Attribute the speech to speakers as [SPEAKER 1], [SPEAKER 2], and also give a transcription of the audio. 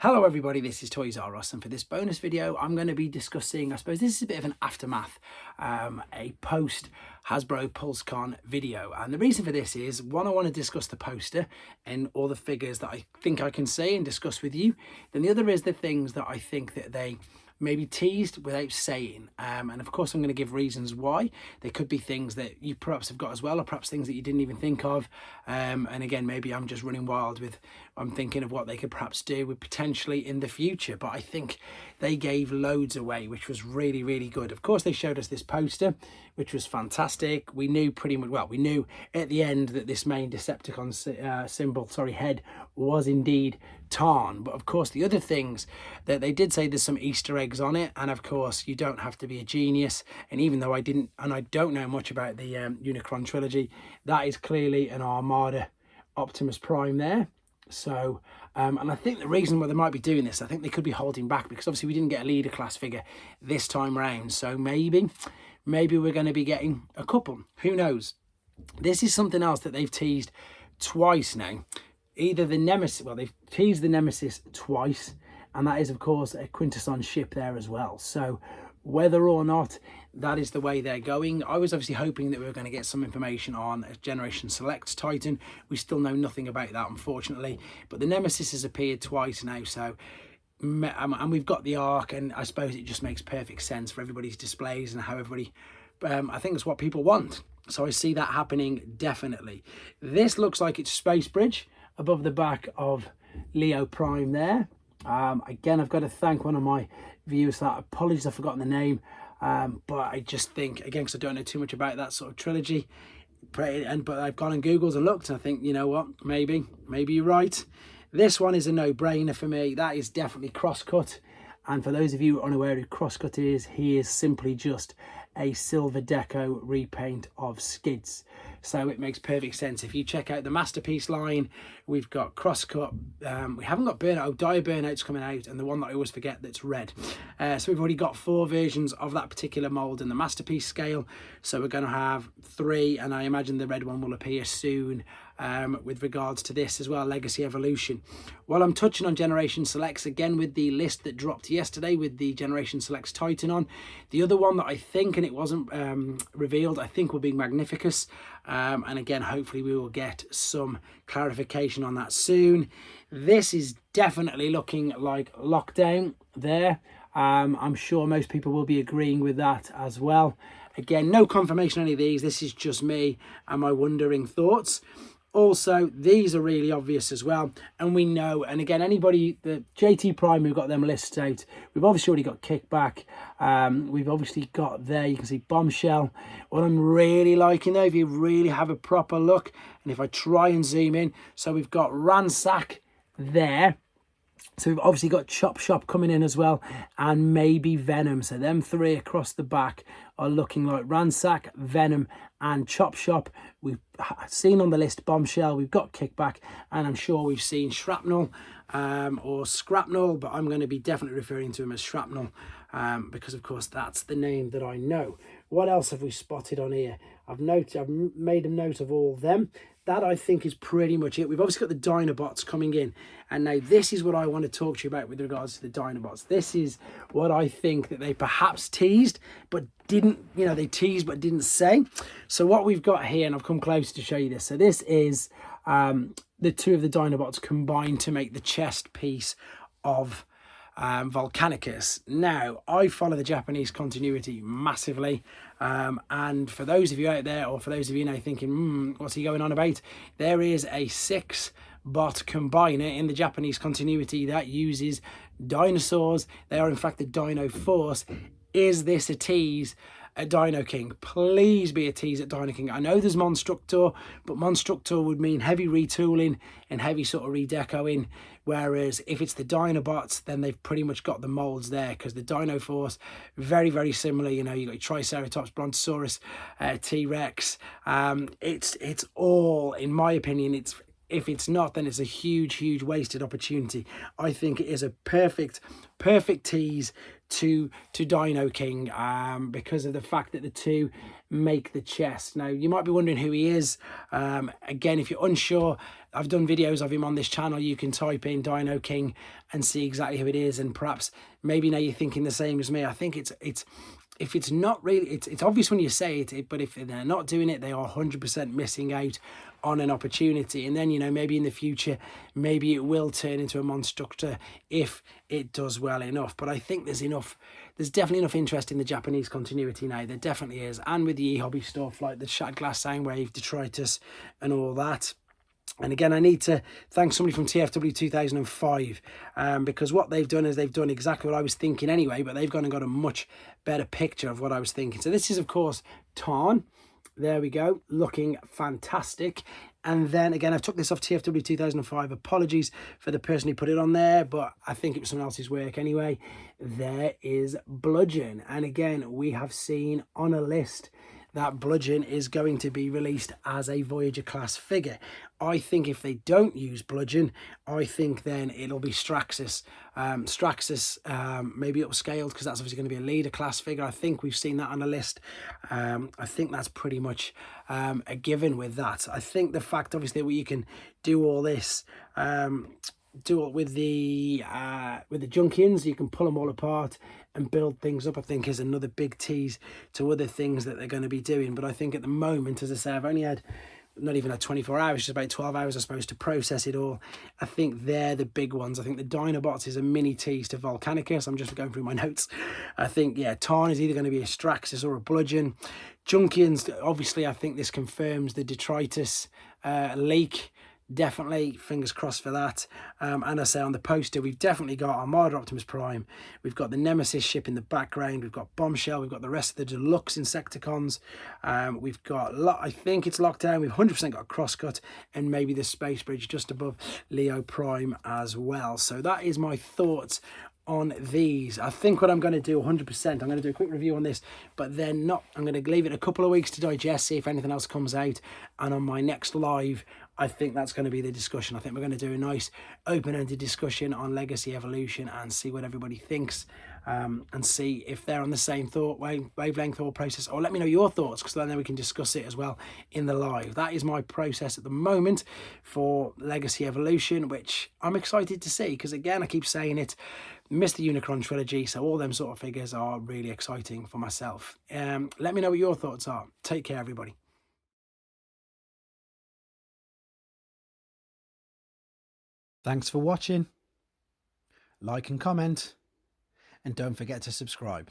[SPEAKER 1] Hello everybody, this is Toys R Us, and for this bonus video I'm going to be discussing, I suppose this is a bit of an aftermath, a post Hasbro PulseCon video. And the reason for this is, one, I want to discuss the poster and all the figures that I think I can say and discuss with you. Then the other is the things that I think that they maybe teased without saying, and of course I'm going to give reasons why. They could be things that you perhaps have got as well, or perhaps things that you didn't even think of, and again, maybe I'm just running wild with, I'm thinking of what they could perhaps do with potentially in the future. But I think they gave loads away, which was really good. Of course they showed us this poster, which was fantastic. We knew pretty much, well, we knew at the end that this main Decepticon head was indeed Tarn. But of course the other things that they did say, there's some Easter eggs on it, and of course you don't have to be a genius. And even though I don't know much about the Unicron trilogy, that is clearly an Armada Optimus Prime there. So and I think the reason why they might be doing this, I think they could be holding back because obviously we didn't get a leader class figure this time round. So maybe we're going to be getting a couple, who knows. This is something else that they've teased twice now. Either the nemesis, well, they've teased the nemesis twice, and that is of course a Quintesson ship there as well. So whether or not that is the way they're going, I was obviously hoping that we were going to get some information on a Generation Select Titan. We still know nothing about that, unfortunately. But the nemesis has appeared twice now, so and we've got the arc, and I suppose it just makes perfect sense for everybody's displays and how everybody, I think it's what people want. So I see that happening definitely. This looks like it's Space Bridge above the back of Leo Prime there. Again, I've got to thank one of my viewers for that. Apologies, I've forgotten the name, but I just think, again, because I don't know too much about that sort of trilogy, but I've gone on Google's and looked, and I think, you know what, maybe you're right. This one is a no-brainer for me. That is definitely Crosscut, and for those of you unaware who Crosscut is, he is simply just a silver deco repaint of Skids. So it makes perfect sense. If you check out the Masterpiece line, we've got Crosscut. We haven't got Burnout. Dire Burnout's coming out, and the one that I always forget that's red. So we've already got 4 versions of that particular mould in the Masterpiece scale. So we're going to have 3, and I imagine the red one will appear soon with regards to this as well, Legacy Evolution. While I'm touching on Generation Selects, again with the list that dropped yesterday with the Generation Selects Titan on, the other one that I think, and it wasn't revealed, I think will be Magnificus. And again, hopefully we will get some clarification on that soon. This is definitely looking like Lockdown there. I'm sure most people will be agreeing with that as well. Again, no confirmation on any of these. This is just me and my wondering thoughts. Also, these are really obvious as well, and we know, and again, anybody, the JT Prime, we've got them listed out. We've obviously already got Kickback. We've obviously got there, you can see Bombshell. What I'm really liking though, if you really have a proper look, and if I try and zoom in, so we've got Ransack there. So we've obviously got Chop Shop coming in as well, and maybe Venom. So them 3 across the back are looking like Ransack, Venom and Chop Shop. We've seen on the list Bombshell, we've got Kickback, and I'm sure we've seen Shrapnel or Scrapnel, but I'm going to be definitely referring to him as Shrapnel because of course that's the name that I know. What else have we spotted on here? I've made a note of all of them. That I think is pretty much it. We've obviously got the Dinobots coming in, and now this is what I want to talk to you about with regards to the Dinobots. This is what I think that they perhaps teased but didn't, you know, they teased but didn't say. So what we've got here, and I've come close to show you this, so this is the 2 of the Dinobots combined to make the chest piece of Volcanicus. Now, I follow the Japanese continuity massively, and for those of you out there, or for those of you now thinking, what's he going on about? There is a 6-bot combiner in the Japanese continuity that uses dinosaurs. They are in fact the Dino Force. Is this a tease at Dinoking? Please be a tease at Dinoking. I know there's Monstructor, but Monstructor would mean heavy retooling and heavy sort of redecoing, whereas if it's the Dinobots, then they've pretty much got the molds there, because the Dino Force, very similar. You know, you got your Triceratops, Brontosaurus, T-Rex. It's all, in my opinion, if it's not, then it's a huge wasted opportunity. I think it is a perfect tease to Dinoking because of the fact that the two make the chest. Now, you might be wondering who he is. Again, if you're unsure, I've done videos of him on this channel. You can type in Dinoking and see exactly who it is, and perhaps maybe now you're thinking the same as me. I think it's if it's not really, it's obvious when you say it, but if they're not doing it, they are 100% missing out on an opportunity. And then, you know, maybe in the future, maybe it will turn into a monstructor if it does well enough. But I think there's definitely enough interest in the Japanese continuity now. There definitely is. And with the e-hobby stuff like the Shattered Glass Soundwave, Detritus and all that. And again, I need to thank somebody from TFW 2005 because what they've done is they've done exactly what I was thinking anyway, but they've gone and got a much better picture of what I was thinking. So this is, of course, Tarn. There we go, looking fantastic. And then again, I've took this off TFW 2005. Apologies for the person who put it on there, but I think it was someone else's work anyway. There is Bludgeon. And again, we have seen on a list that Bludgeon is going to be released as a Voyager class figure. I think if they don't use Bludgeon, I think then it'll be Straxus. Straxus maybe upscaled because that's obviously going to be a leader class figure. I think we've seen that on a list. I think that's pretty much a given with that. I think the fact obviously that you can do all this do it with the Junkians, you can pull them all apart and build things up, I think is another big tease to other things that they're going to be doing. But I think at the moment, as I say, I've only had not even had 24 hours, just about 12 hours I suppose to process it all. I think they're the big ones. I think the Dinobots is a mini tease to Volcanicus. I'm just going through my notes. I think, yeah, Tarn is either going to be a Straxus or a Bludgeon. Junkians, obviously I think this confirms the Detritus leak. Definitely, fingers crossed for that. And I say on the poster, we've definitely got Armada Optimus Prime. We've got the Nemesis ship in the background. We've got Bombshell. We've got the rest of the deluxe insecticons. We've got, I think it's locked down. We've 100% got a crosscut and maybe the space bridge just above Leo Prime as well. So that is my thoughts on these. I think what I'm going to do 100%, I'm going to do a quick review on this, but then not, I'm going to leave it a couple of weeks to digest, see if anything else comes out, and on my next live I think that's going to be the discussion. I think we're going to do a nice open-ended discussion on Legacy Evolution and see what everybody thinks, and see if they're on the same wavelength thought process, or let me know your thoughts, because then we can discuss it as well in the live. That is my process at the moment for Legacy Evolution, which I'm excited to see, because again, I keep saying it, missed the Unicron trilogy, so all them sort of figures are really exciting for myself. Let me know what your thoughts are. Take care, everybody. Thanks for watching. Like and comment, and don't forget to subscribe.